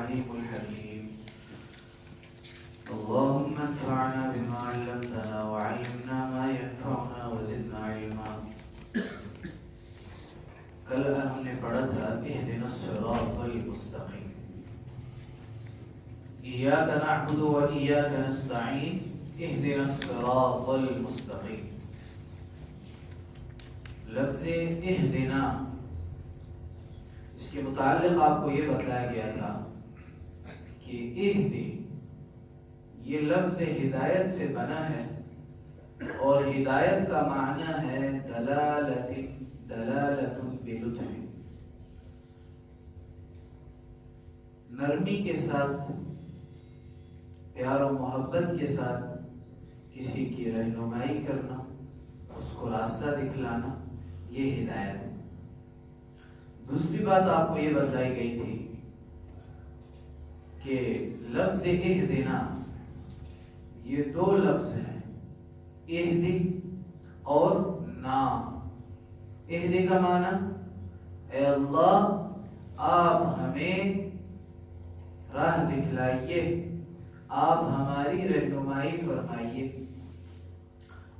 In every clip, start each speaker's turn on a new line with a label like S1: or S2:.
S1: العليم الحكيم. اللهم انفعنا بما علمتنا وعلمنا ما ينفعنا وزدنا علما. کل ہم نے پڑھا تھا اهدنا الصراط المستقيم. إياك نعبد وإياك نستعين اهدنا الصراط المستقيم. لفظ اهدنا اس کے متعلق آپ کو یہ بتایا گیا تھا کہ اہدی یہ لفظ ہدایت سے بنا ہے اور ہدایت کا معنی ہے دلالت بلطف، نرمی کے ساتھ، پیار و محبت کے ساتھ کسی کی رہنمائی کرنا، اس کو راستہ دکھلانا، یہ ہدایت ہے. دوسری بات آپ کو یہ بتائی گئی تھی کہ لفظ اہدنا یہ دو لفظ ہیں، اہدی اور نا. اہدی کا معنی اے اللہ آپ ہمیں راہ دکھلائیے، آپ ہماری رہنمائی فرمائیے.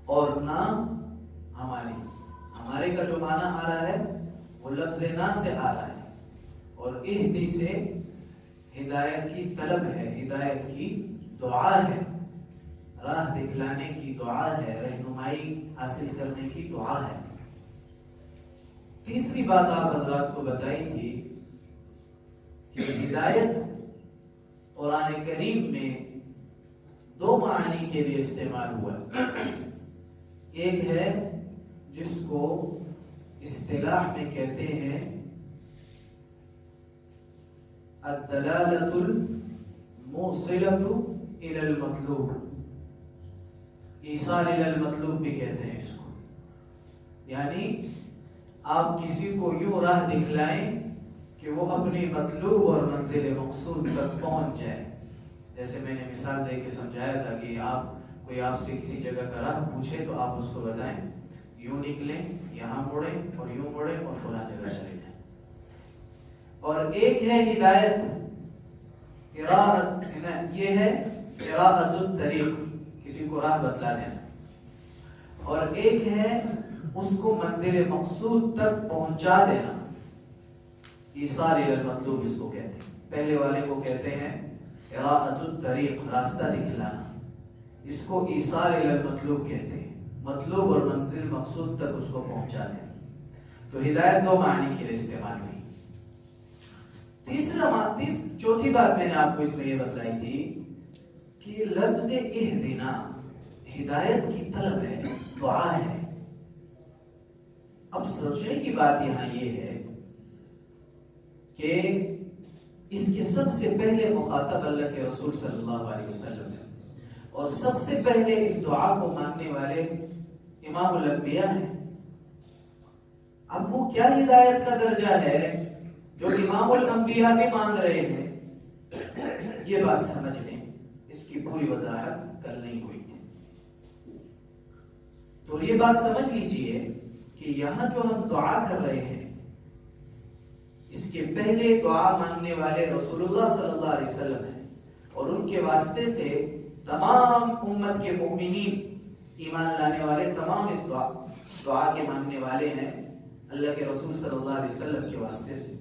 S1: اور نا ہمارے کا جو معنی آ رہا ہے وہ لفظ نا سے آ رہا ہے، اور اہدی سے ہدایت کی طلب ہے، ہدایت کی دعا ہے، راہ دکھلانے کی دعا ہے، رہنمائی حاصل کرنے کی دعا ہے. تیسری بات آپ حضرات کو بتائی تھی کہ ہدایت قرآن کریم میں دو معنی کے لیے استعمال ہوا ہے. ایک ہے جس کو اصطلاح میں کہتے ہیں الدلالۃ الموصلۃ الی المطلوب، ایصال الی المطلوب بھی کہتے ہیں اس کو. یعنی آپ کسی کو یوں راہ دکھلائیں کہ وہ اپنی مطلوب اور منزل مقصود تک پہنچ جائے. جیسے میں نے مثال دے کے سمجھایا تھا کہ کوئی آپ سے کسی جگہ کا راہ پوچھے تو آپ اس کو بتائیں یوں نکلیں، یہاں مڑیں اور یوں مڑیں اور فلاں جگہ چلے جائیں. اور ایک ہے ہدایت یہ ہے اراءۃ الطریق، کسی کو راہ بتلا دینا. اور ایک ہے اس کو منزل مقصود تک پہنچا دینا، ایصال الی المطلوب اس کو کہتے ہیں. پہلے والے کو کہتے ہیں اراءۃ الطریق، راستہ دکھلانا. اس کو ایصال الی المطلوب کہتے ہیں، مطلوب اور منزل مقصود تک اس کو پہنچا دینا. تو ہدایت دو معنی کے لیے استعمال ہوئی. چوتھی بات میں نے آپ کو اس میں یہ بتلائی تھی کہ لفظ اہدنا ہدایت کی طلب ہے، دعا ہے. اب سوچنے کی بات یہاں یہ ہے کہ اس کے سب سے پہلے مخاطب اللہ کے رسول صلی اللہ علیہ وسلم ہے، اور سب سے پہلے اس دعا کو ماننے والے امام الانبیاء ہیں. اب وہ کیا ہدایت کا درجہ ہے جو امام الانبیاء بھی مانگ رہے ہیں، یہ بات سمجھ لیں. اس کی پوری وضاحت کل نہیں ہوئی تھی. تو یہ بات سمجھ لیجئے کہ یہاں جو ہم دعا کر رہے ہیں اس کے پہلے دعا مانگنے والے رسول اللہ صلی اللہ علیہ وسلم ہیں، اور ان کے واسطے سے تمام امت کے مومنین، ایمان لانے والے تمام اس دعا کے مانگنے والے ہیں اللہ کے رسول صلی اللہ علیہ وسلم کے واسطے سے.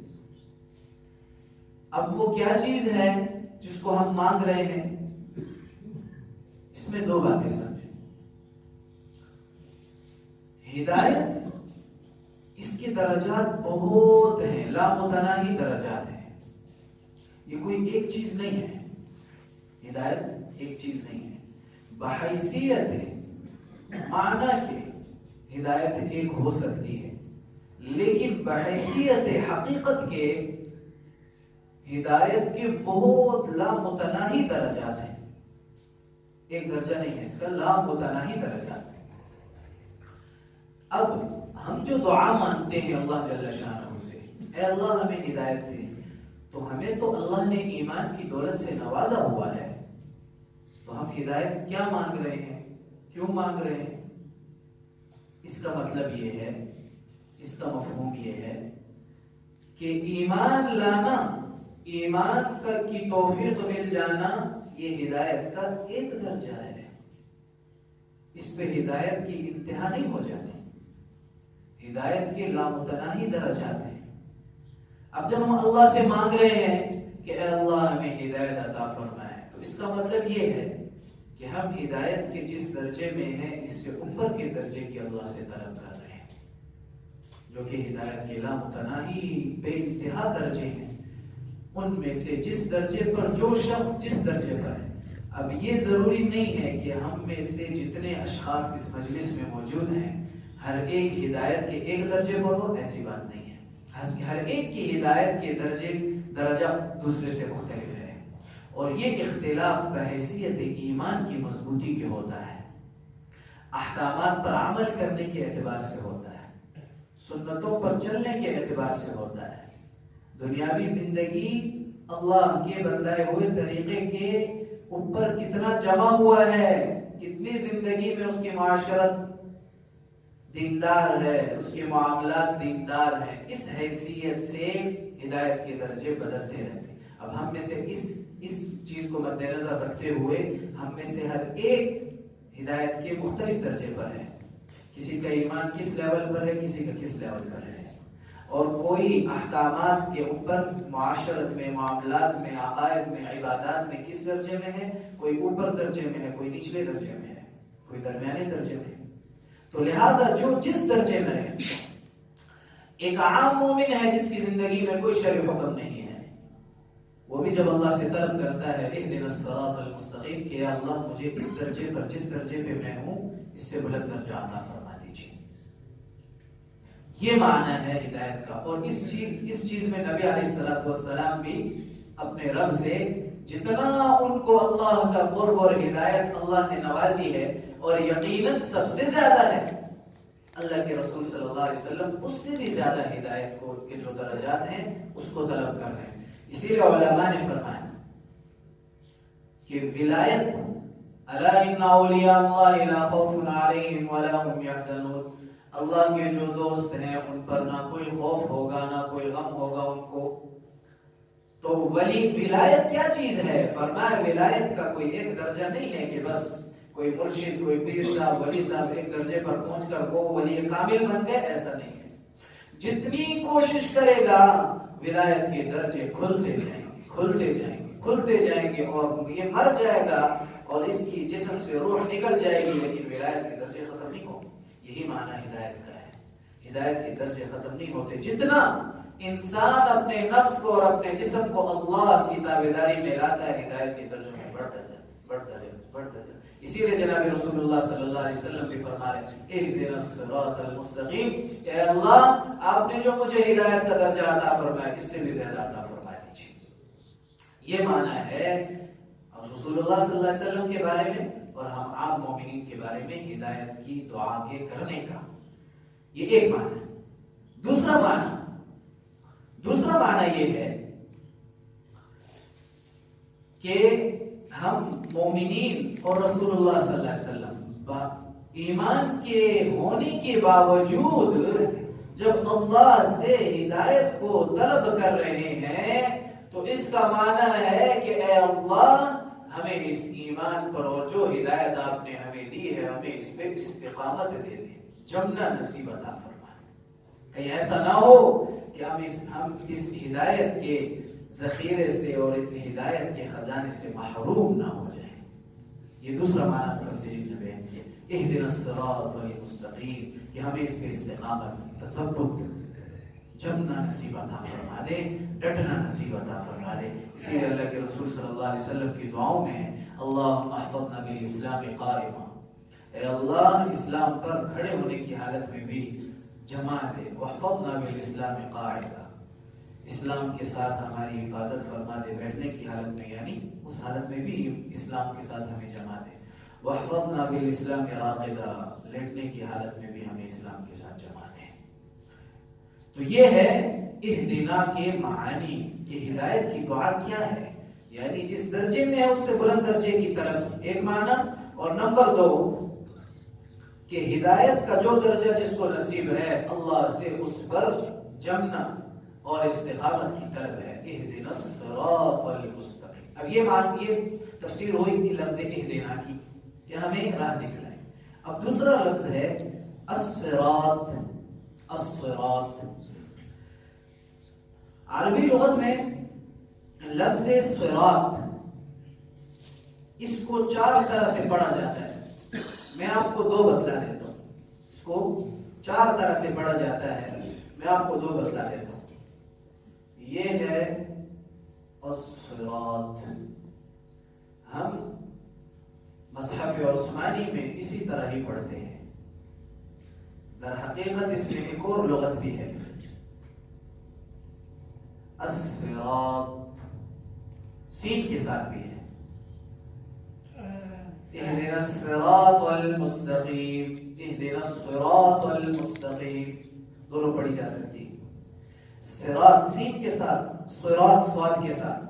S1: اب وہ کیا چیز ہے جس کو ہم مانگ رہے ہیں؟ اس میں دو باتیں سمجھیں. ہدایت اس کے درجات بہت ہیں، لامتناہی درجات ہیں. یہ کوئی ایک چیز نہیں ہے، ہدایت ایک چیز نہیں ہے. بحیثیت معنی کے ہدایت ایک ہو سکتی ہے، لیکن بحیثیت حقیقت کے ہدایت کے بہت لامتناہی درجات ہیں. ایک درجہ نہیں ہے اس کا، لامتناہی درجات ہیں. اب ہم جو دعا مانگتے ہیں اللہ جل شانہ سے، اے اللہ ہمیں ہدایت دے، تو ہمیں تو اللہ نے ایمان کی دولت سے نوازا ہوا ہے، تو ہم ہدایت کیا مانگ رہے ہیں، کیوں مانگ رہے ہیں؟ اس کا مطلب یہ ہے، اس کا مفہوم یہ ہے کہ ایمان لانا ایمان کی توفیق مل جانا یہ ہدایت کا ایک درجہ ہے، اس پہ ہدایت کی انتہا نہیں ہو جاتی، ہدایت کے لامتناہی درجات ہیں۔ اب جب ہم اللہ سے مانگ رہے ہیں کہ اے اللہ ہمیں ہدایت عطا فرمائے، تو اس کا مطلب یہ ہے کہ ہم ہدایت کے جس درجے میں ہیں اس سے اوپر کے درجے کی اللہ سے طلب کر رہے ہیں، جو کہ ہدایت کے لامتناہی بے انتہا درجے ہیں، ان میں سے جس درجے پر جو شخص جس درجے پر ہے۔ اب یہ ضروری نہیں ہے کہ ہم میں سے جتنے اشخاص اس مجلس میں موجود ہیں ہر ایک ہدایت کے ایک درجے پر ہو، ایسی بات نہیں ہے۔ ہر ایک کی ہدایت کے درجہ دوسرے سے مختلف ہے، اور یہ اختلاف بحیثیت ایمان کی مضبوطی کے ہوتا ہے، احکامات پر عمل کرنے کے اعتبار سے ہوتا ہے، سنتوں پر چلنے کے اعتبار سے ہوتا ہے، دنیاوی زندگی اللہ کے بتلائے ہوئے طریقے کے اوپر کتنا جمع ہوا ہے، کتنی زندگی میں اس کی معاشرت دیندار ہے، اس کے معاملات دیندار ہیں، اس حیثیت سے ہدایت کے درجے بدلتے رہتے ہیں۔ اب ہم میں سے اس چیز کو مد نظر رکھتے ہوئے ہم میں سے ہر ایک ہدایت کے مختلف درجے پر ہے، کسی کا ایمان کس لیول پر ہے، کسی کا کس لیول پر ہے، اور کوئی احکامات کے اوپر معاشرت میں، معاملات میں، عقائد میں، عبادات میں کس درجے میں ہے، کوئی اوپر درجے میں ہے، کوئی نچلے درجے میں ہے، کوئی درمیانے درجے میں ہے۔ تو لہٰذا جو جس درجے میں ہے، ایک عام مومن ہے جس کی زندگی میں کوئی شرع حکم نہیں ہے، وہ بھی جب اللہ سے طلب کرتا ہے اہدنا الصراط المستقیم کہ یا اللہ مجھے اس درجے پر جس درجے پہ میں ہوں اس سے بلند درجہ عطا فرما دیجیے، یہ معنی ہے ہدایت کا۔ اور اس چیز میں نبی علیہ السلام بھی اپنے رب سے جتنا ان کو اللہ کا قرب اور ہدایت اللہ نے نوازی ہے، اور یقیناً سب سے زیادہ ہے، اللہ کے رسول صلی اللہ علیہ وسلم اس سے بھی زیادہ ہدایت کو کے جو درجات ہیں اس کو طلب کر رہے ہیں۔ اسی لیے علماء نے فرمایا کہ ولایت الا ان اولیاء اللہ لا خوف علیہم ولا هم يحزنون، اللہ کے جو دوست ہیں ان پر نہ کوئی خوف ہوگا نہ کوئی غم ہوگا ان کو۔ تو ولایت کیا چیز ہے؟ فرمایا ولایت کا کوئی ایک درجہ نہیں ہے کہ بس کوئی مرشد، کوئی پیر صاحب، ولی صاحب ایک درجے پر پہنچ کر وہ ولی کامل بن گئے، ایسا نہیں ہے۔ جتنی کوشش کرے گا ولایت کے درجے کھلتے جائیں گے، کھلتے جائیں گے، کھلتے جائیں گے، اور یہ مر جائے گا اور اس کی جسم سے روح نکل جائے گی، لیکن ولایت کے درجے ختم نہیں ہوں۔ یہی معنی ہدایت کا ہے، ہدایت کے درجے ختم نہیں ہوتے۔ جتنا انسان اپنے نفس کو اور اپنے جسم کو اللہ کی تابعداری میں لاتا ہے، ہدایت کے درجوں میں بڑھتا جائے، بڑھتا جائے، بڑھتا جائے۔ اسی لیے جناب رسول اللہ صلی اللہ علیہ وسلم بھی فرما رہے ہیں اہدنا الصراط المستقیم، اے اللہ آپ نے جو مجھے ہدایت کا درجہ عطا فرمایا اس سے بھی زیادہ عطا فرما دیجیے۔ یہ معنی ہے رسول اللہ صلی اللہ علیہ وسلم کے بارے میں اور ہم عام مومنین کے بارے میں ہدایت کی دعا کے کرنے کا، یہ ایک معنی ہے۔ دوسرا معنی یہ ہے کہ ہم مومنین اور رسول اللہ صلی اللہ علیہ وسلم ایمان کے ہونے کے باوجود جب اللہ سے ہدایت کو طلب کر رہے ہیں تو اس کا معنی ہے کہ اے اللہ ہمیں اس ایمان پر اور جو ہدایت آپ نے ہمیں دی ہے ہمیں اس پہ استقامت دے دیں، جمنا نصیب عطا فرمائیں۔ کہیں ایسا نہ ہو کہ ہم اس ہدایت کے ذخیرے سے اور اس ہدایت کے خزانے سے محروم نہ ہو جائیں۔ یہ دوسرا معنی مفسرین نے بیان کیا، اہدنا الصراط المستقیم، کہ ہمیں اس پہ استقامت، تثبت، جمنا نصیب عطا فرما دے، ڈٹنا نصیب عطا فرما دے۔ اسی لیے اللہ کے رسول صلی اللہ علیہ وسلم کی دعاؤں میں ہے اللہم احفظنا بالاسلام قائما، اے اللہ اسلام پر کھڑے ہونے کی حالت میں بھی جما دے، واحفظنا بالاسلام قاعدا، اسلام کے ساتھ ہماری حفاظت فرما دے، بیٹھنے کی حالت میں یعنی اس حالت میں بھی اسلام کے ساتھ ہمیں جما دے، واحفظنا بالاسلام راقدا، لیٹنے کی حالت میں بھی ہمیں اسلام کے ساتھ جما دے۔ تو یہ ہے اہدنا کے معانی کہ ہدایت کی دعا کیا ہے، یعنی جس درجے میں ہے اس سے بلند درجے کی طلب، ایک معنی۔ اور نمبر دو کہ ہدایت کا جو درجہ جس کو نصیب ہے اللہ سے اس پر جمنا اور استقامت کی طلب ہے. اہدنا الصراط المستقیم. اب یہ تفسیر ہوئی لفظ اہدنا کی کہ ہمیں راہ دکھلائے. اب دوسرا لفظ ہے الصراط. الصراط عربی لغت میں لفظ صراط اس کو 4 طرح سے پڑھا جاتا ہے. میں آپ کو 2 بتلا دیتا ہوں. اس کو 4 طرح سے پڑھا جاتا ہے, میں آپ کو 2 بتلا دیتا ہوں. یہ ہے الصراط. ہم مصحف عثمانی میں اسی طرح ہی پڑھتے ہیں. در حقیقت اس میں ایک اور لغت بھی ہے. الصراط سین کے ساتھ بھی ہے. اهدنا الصراط المستقیم. اهدنا الصراط المستقیم دونوں پڑھی جا سکتی ہے. صراط سین کے ساتھ, صراط صاد کے ساتھ.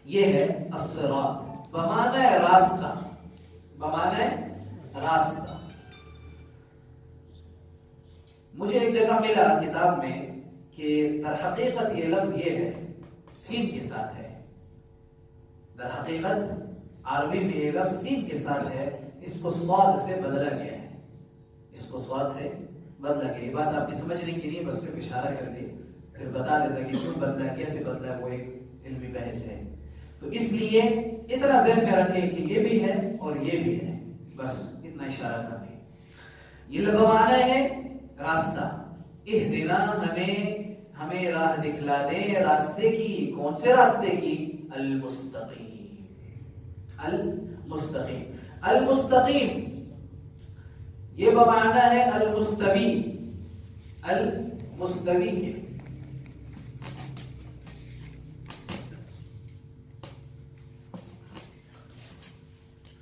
S1: یہ ہے الصراط بمعنی راستہ. بمعنی راستہ. مجھے ایک جگہ ملا کتاب میں کہ در حقیقت یہ لفظ یہ ہے سین کے ساتھ ہے. در حقیقت عربی میں یہ لفظ سین کے ساتھ ہے. اس کو صاد سے بدلا گیا ہے. اس کو صاد سے بدلا گیا. یہ بات آپ کی سمجھنے کی نہیں, بس صرف اشارہ کر دی, پھر بتا دیتا کہ کیوں بدلا, کیسے بدلا, وہ ایک علمی بحث ہے. تو اس لیے اتنا ذہن میں رکھیں کہ یہ بھی ہے اور یہ بھی ہے, بس اتنا اشارہ کافی. یہ لفظ معنی ہے راستہ. اہدنا ہمیں راہ دکھلا دے راستے کی. کون سے راستے کی؟ المستقیم. المستقیم. المستقیم یہ بمعنی ہے المستوی. المستوی کے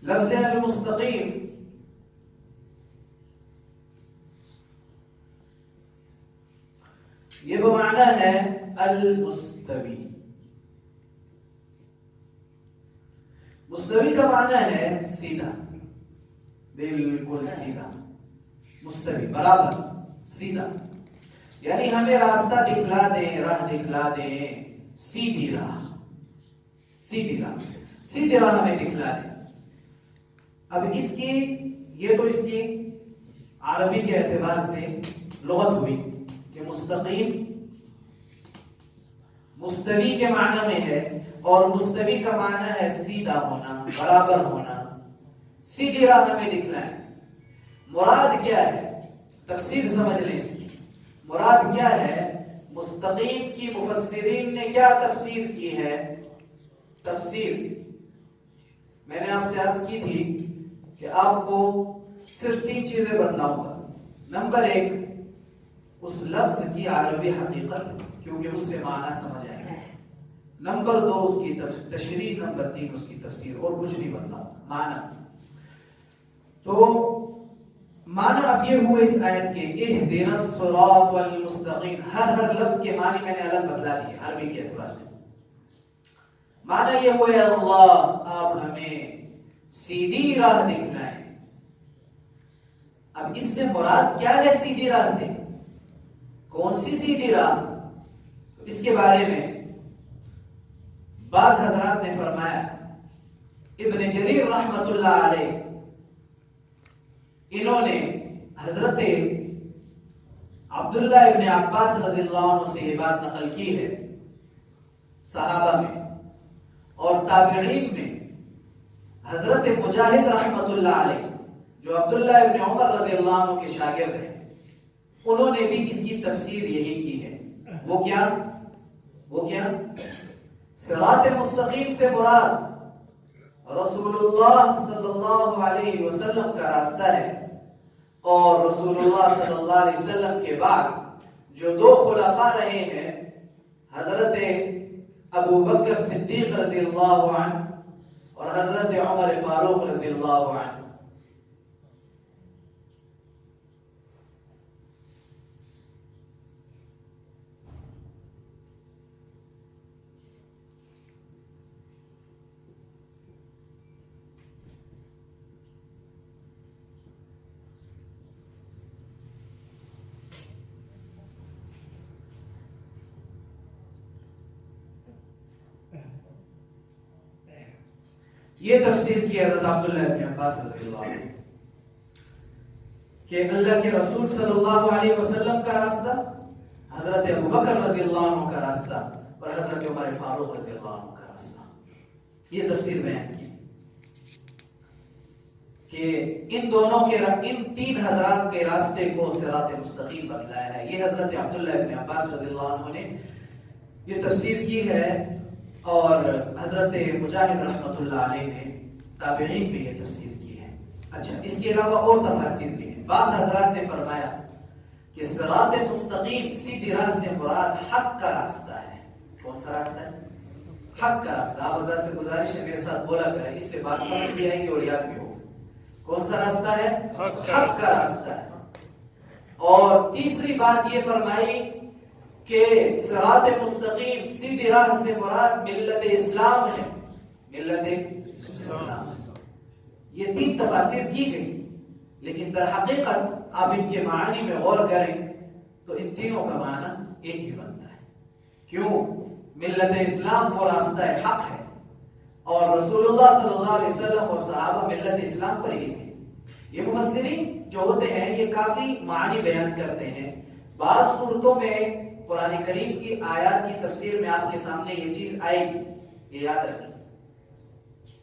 S1: لفظ المستقیم یہ بمعنی ہے المستوی. مستوی کا معنی ہے سیدھا, بالکل سیدھا. مستوی برابر سیدھا, یعنی ہمیں راستہ دکھلا دیں, راہ دکھلا دیں, سیدھی راہ. سیدھی راہ, سیدھی راہ ہمیں دکھلا دیں. اب اس کی یہ تو اس کی عربی کے اعتبار سے لغت ہوئی کہ مستقیم مستوی کے معنی میں ہے, اور مستوی کا معنی ہے سیدھا ہونا, برابر ہونا. سیدھی راہ ہمیں دکھلائیں. مراد کیا ہے؟ تفسیر سمجھ لیں اس کی. مراد کیا ہے؟ مستقیم کی مفسرین نے کیا تفسیر کی ہے؟ تفسیر میں نے آپ سے عرض کی تھی کہ آپ کو صرف 3 چیزیں بتلاؤں گا. نمبر 1 اس لفظ کی عربی حقیقت, کیونکہ اس سے معنی سمجھ آئے گا. نمبر 2 اس کی تشریح. نمبر 3 اس کی تفسیر. اور کچھ نہیں بتلاؤں. معنی تو معنی اب یہ ہوئے اس آیت کے اہدنا الصراط المستقیم. ہر لفظ کے معنی میں نے الگ بتلا دیے عربی کے اعتبار سے. معنی یہ ہوئے اللہ آپ ہمیں سیدھی راہ دکھلائیں. اب اس سے مراد کیا ہے سیدھی راہ سے؟ کون سی سیدھی راہ؟ اس کے بارے میں بعض حضرات نے فرمایا. ابن جریر رحمت اللہ علیہ انہوں نے حضرت عبداللہ ابن عباس رضی اللہ عنہ سے یہ بات نقل کی ہے. صحابہ میں اور تابعین میں حضرت مجاہد رحمت اللہ علیہ جو عبداللہ ابن عمر رضی اللہ عنہ کے شاگرد ہیں, انہوں نے بھی اس کی تفسیر یہی کی ہے. وہ کیا صراط مستقیم سے مراد رسول اللہ صلی اللہ علیہ وسلم کا راستہ ہے, اور رسول اللہ صلی اللہ علیہ وسلم کے بعد جو 2 خلفاء رہے ہیں, حضرت ابو بکر صدیق رضی اللہ عنہ اور حضرت عمر فاروق رضی اللہ عنہ. یہ تفسیر کی حضرت عبداللہ ابن عباس رضی اللہ عنہ کہ اللہ کے رسول صلی اللہ علیہ وسلم کا راستہ، حضرت ابو بکر رضی اللہ عنہ کا راستہ اور حضرت عمر فاروق رضی اللہ عنہ کا راستہ، یہ تفسیر بیان کی کہ ان دونوں کے ان تین حضرات کے راستے کو صراط مستقیم بتلایا ہے۔ یہ حضرت عبداللہ ابن عباس رضی اللہ عنہ نے یہ تفسیر کی ہے، اور حضرت مجاہد رحمۃ اللہ علیہ نے تابعین میں یہ تفسیر کی ہے۔ اچھا، اس کے علاوہ اور تفاسیر بھی ہیں۔ بعض حضرات نے فرمایا کہ صراط مستقیم سیدھی راہ سے مراد حق کا راستہ ہے۔ کون سا راستہ ہے؟ حق کا راستہ۔ آپ حضرات سے گزارش ہے میرے ساتھ بولا کریں، اس سے بات سمجھ بھی آئے گی اور یاد بھی ہوگی۔ کون سا راستہ ہے؟ حق کا راستہ ہے۔ اور تیسری بات یہ فرمائی کہ صراط مستقیم سیدھی راہ سے مراد ملت اسلام ہے، ملت اسلام۔ یہ تین تفاسیر کی گئی، لیکن در حقیقت آپ ان کے معنی میں غور کریں تو ان تینوں کا معنی ایک ہی بنتا ہے۔ کیوں؟ ملت اسلام وہ راستہ حق ہے، اور رسول اللہ صلی اللہ علیہ وسلم اور صحابہ ملت اسلام پر ہی تھے۔ یہ مفسرین جو ہوتے ہیں یہ کافی معنی بیان کرتے ہیں۔ بعض صورتوں میں قرآن کریم کی آیات کی تفسیر میں آپ کے سامنے یہ چیز آئے گی، یہ یاد رکھیں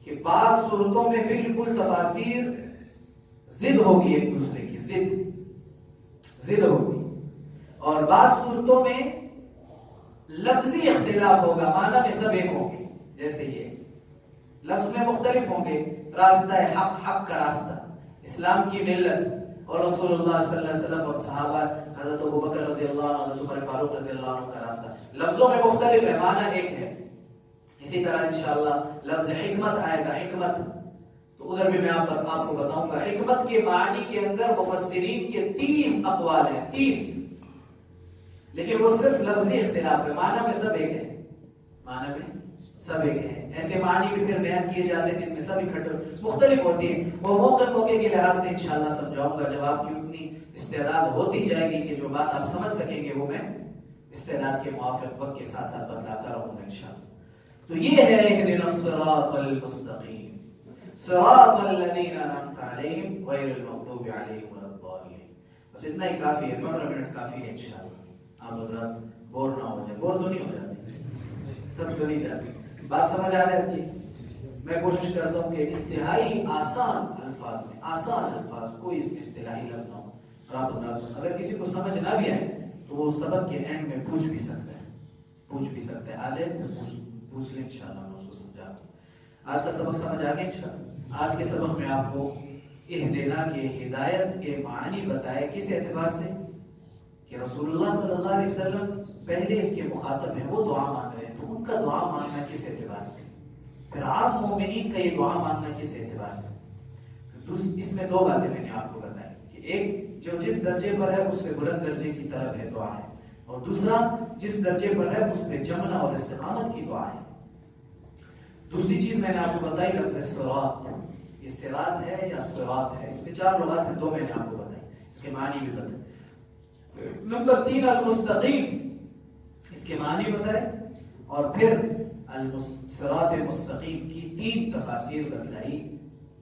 S1: کہ بعض صورتوں میں بالکل تفاسیر ضد ہوگی، ایک دوسرے کی ضد ہوگی، اور بعض صورتوں میں لفظی اختلاف ہوگا، معنی میں سب ایک ہوں گے۔ جیسے یہ لفظ میں مختلف ہوں گے، راستہ حق، حق کا راستہ، اسلام کی ملت، اور رسول اللہ صلی اللہ علیہ وسلم اور صحابہ حضرت ابوبکر رضی اللہ عنہ، حضرت عمر فاروق رضی اللہ عنہ کا راستہ، لفظوں میں مختلف ہے، معنی ایک ہے۔ اسی طرح انشاءاللہ لفظ حکمت آئے گا، حکمت، تو ادھر بھی میں آپ کو بتاؤں گا۔ حکمت کے معنی کے اندر مفسرین کے 30 اقوال ہیں، 30، لیکن وہ صرف لفظی اختلاف ہے، معنی میں سب ایک ہے، معنی میں سب ایک ہے۔ ایسے معنی بھی پھر بیان کیے جاتے ہیں جن میں سب اکٹھے مختلف ہوتی ہیں، وہ موقع کے لحاظ سے انشاءاللہ سمجھاؤں گا جب آپ کی اتنی استعداد ہوتی جائے گی کہ جو بات آپ سمجھ سکیں گے وہ میں استعداد کے موافق وقت کے ساتھ ساتھ بتلاتا رہوں گا انشاءاللہ۔ تو یہ ہے اهدنا الصراط المستقیم صراط الذین انعمت علیہم غیر المغضوب علیہم ولا الضالین۔ بس اتنا ہی کافی ہے، 15 منٹ کافی ہے انشاءاللہ۔ آپ حضرات بور نہ ہو جائے، بور تو نہیں ہو جاتے، تب تو نہیں جاتے، بات سمجھ آ جاتی ہے۔ میں کوشش کرتا ہوں کہ انتہائی آسان الفاظ میں، آسان الفاظ، کوئی اس میں اصطلاحی لفظ نہ ہو، اور آپ حضرات اگر کسی کو سمجھ نہ بھی آئے تو وہ سبق کے اینڈ میں پوچھ بھی سکتا ہے، آ جائے پوچھ لیں، انشاءاللہ میں اس کو سمجھا دوں۔ آج کا سبق سمجھ آ گیا انشاءاللہ۔ آج کے سبق میں آپ کو اہدنا کے ہدایت کے معنی بتائے، کس اعتبار سے کہ رسول اللہ صلی اللہ علیہ وسلم پہلے اس کے مخاطب ہیں، وہ دعا مانگ رہے ہیں، تو ان کا دعا مانگنا کس اعتبار سے، پھر عام مومنین کا یہ دعا مانگنا کس اعتبار سے۔ اس میں دو باتیں میں نے آپ کو بتائی کہ ایک جو جس درجے پر ہے اس سے بلند درجے کی طرف ہے دعا ہے، اور دوسرا جس درجے پر ہے اس پہ جمنا اور استقامت کی دعا ہے۔ دوسری چیز میں نے آپ کو بتائی لفظ صراط، یہ صراط ہے یا صراط ہے، اس میں 4 لغات ہیں، 2 میں نے آپ کو بتائی، اس کے معنی بھی بتائے۔ نمبر 3 المستقیم، اس کے معنی بتائے، اور پھر صراط مستقیم کی 3 تفاسیر بتلائی،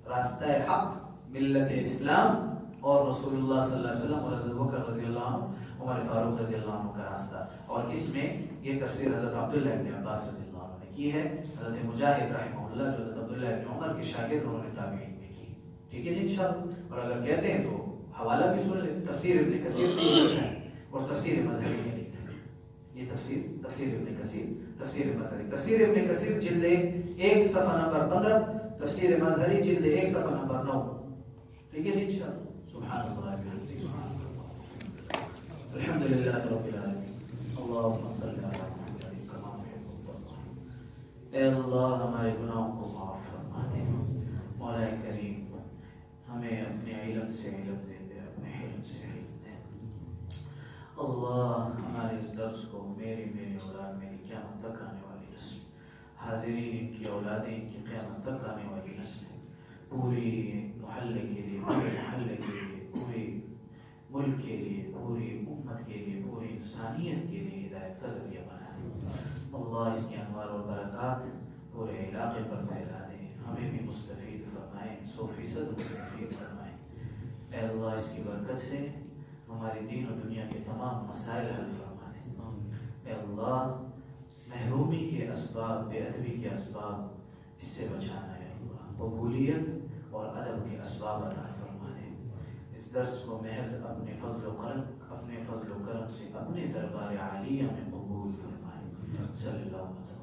S1: راستہ حق، ملت اسلام، اور رسول اللہ صلی اللہ علیہ وسلم اور حضرت بکر رضی اللہ عنہ، عمر فاروق رضی اللہ عنہ کا راستہ۔ اور اس میں یہ تفسیر حضرت عبداللہ ابن عباس رضی اللہ عنہ نے کی ہے، حضرت مجاہد رحمہ اللہ جو حضرت عبداللہ ابن عمر کے شاگرد انہوں نے تابعین میں کی۔ ٹھیک ہے جی انشاءاللہ۔ اور اگر کہتے ہیں تو حوالہ بھی سن لیں، تفسیر ابن کثیر میں لکھا ہے اور تفسیر مظہری میں لکھا ہے، یہ تفسیر ابن کثیر، تفسیر مظہری، تفسیر ابن کثیر جلد 1 صفحہ نمبر 15، تفسیر مظہری جلد 1 صفحہ نمبر 9۔ ٹھیک ہے جی انشاءاللہ۔ سبحان اللہ وبحمدہ، سبحان اللہ، الحمد للہ رب العالمین، اللہم صلی علی محمد کما تحب وترضى۔ اے اللہ ہمارے گناہوں کو معاف فرما دے، مولا کریم ہمیں اپنے علم سے علم دے دے، اپنے علم سے علم دے۔ اللہ ہمارے اس درس کو میری اولاد، میری قیامت تک آنے والی نسل، حاضرین ان کی اولادیں، ان کی قیامت تک آنے والی نسل، پوری محلے کے لیے، پورے محلے کے لیے، پورے ملک کے لیے، پوری امت کے لیے، پوری انسانیت کے لیے ہدایت کا ذریعہ بنا دے۔ اللہ اس کے انوار اور برکات پورے علاقے پر پھیلا دے۔ ہمیں بھی مستفید فرمائیں، 100% مستفید فرمائیں۔ اے اللہ اس کی برکت سے ہمارے دین و دنیا کے تمام مسائل حل فرما دیں۔ اے اللہ محرومی کے اسباب، بے ادبی کے اسباب اس سے بچانا ہے اللہ، قبولیت اور ادب کے اسباب عطا فرما دیں۔ اس درس کو محض اپنے فضل و کرم سے اپنے دربار عالیہ میں قبول فرمائیں۔ صلی اللہ علیہ وسلم۔